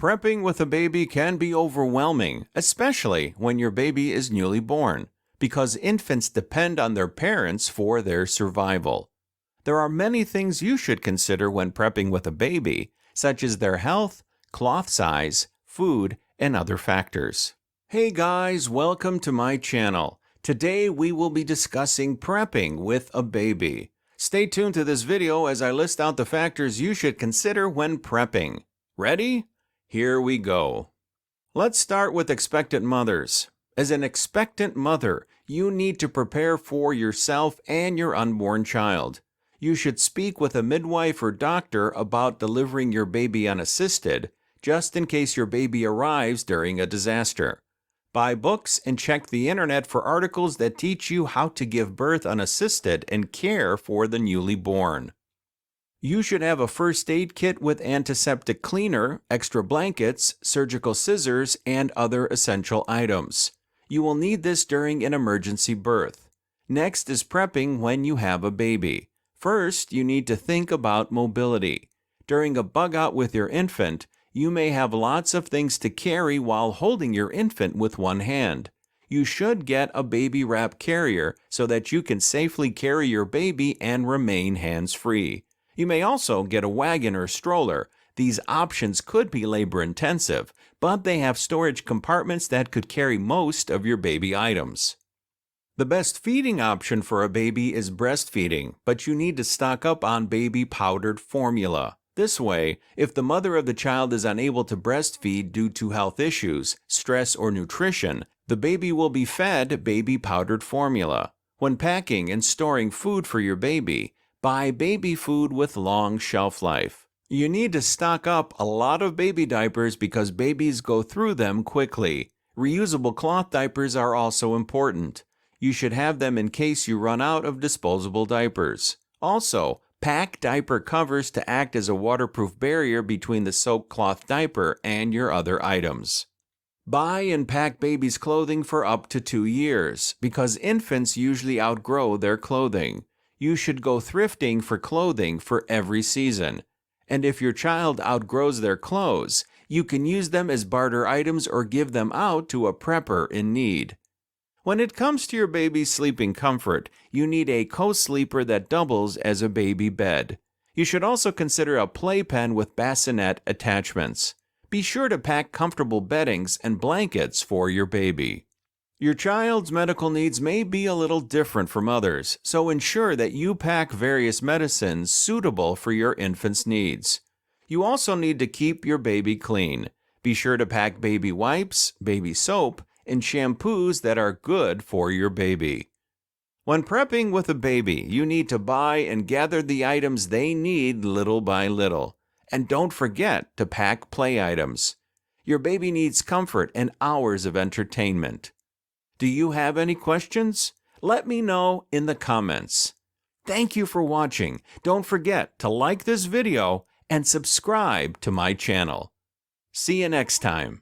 Prepping with a baby can be overwhelming, especially when your baby is newly born, because infants depend on their parents for their survival. There are many things you should consider when prepping with a baby, such as their health, cloth size, food, and other factors. Hey guys, welcome to my channel. Today we will be discussing prepping with a baby. Stay tuned to this video as I list out the factors you should consider when prepping. Ready? Here we go. Let's start with expectant mothers. As an expectant mother, you need to prepare for yourself and your unborn child. You should speak with a midwife or doctor about delivering your baby unassisted, just in case your baby arrives during a disaster. Buy books and check the internet for articles that teach you how to give birth unassisted and care for the newly born. You should have a first aid kit with antiseptic cleaner, extra blankets, surgical scissors, and other essential items. You will need this during an emergency birth. Next is prepping when you have a baby. First, you need to think about mobility. During a bug out with your infant, you may have lots of things to carry while holding your infant with one hand. You should get a baby wrap carrier so that you can safely carry your baby and remain hands-free. You may also get a wagon or stroller. These options could be labor-intensive, but they have storage compartments that could carry most of your baby items. The best feeding option for a baby is breastfeeding, but you need to stock up on baby powdered formula. This way, if the mother of the child is unable to breastfeed due to health issues, stress, or nutrition, the baby will be fed baby powdered formula. When packing and storing food for your baby, buy baby food with long shelf life. You need to stock up a lot of baby diapers because babies go through them quickly. Reusable cloth diapers are also important. You should have them in case you run out of disposable diapers. Also, pack diaper covers to act as a waterproof barrier between the soaked cloth diaper and your other items. Buy and pack baby's clothing for up to 2 years, because infants usually outgrow their clothing. You should go thrifting for clothing for every season. And if your child outgrows their clothes, you can use them as barter items or give them out to a prepper in need. When it comes to your baby's sleeping comfort, you need a co-sleeper that doubles as a baby bed. You should also consider a playpen with bassinet attachments. Be sure to pack comfortable beddings and blankets for your baby. Your child's medical needs may be a little different from others, so ensure that you pack various medicines suitable for your infant's needs. You also need to keep your baby clean. Be sure to pack baby wipes, baby soap, and shampoos that are good for your baby. When prepping with a baby, you need to buy and gather the items they need little by little. And don't forget to pack play items. Your baby needs comfort and hours of entertainment. Do you have any questions? Let me know in the comments. Thank you for watching. Don't forget to like this video and subscribe to my channel. See you next time.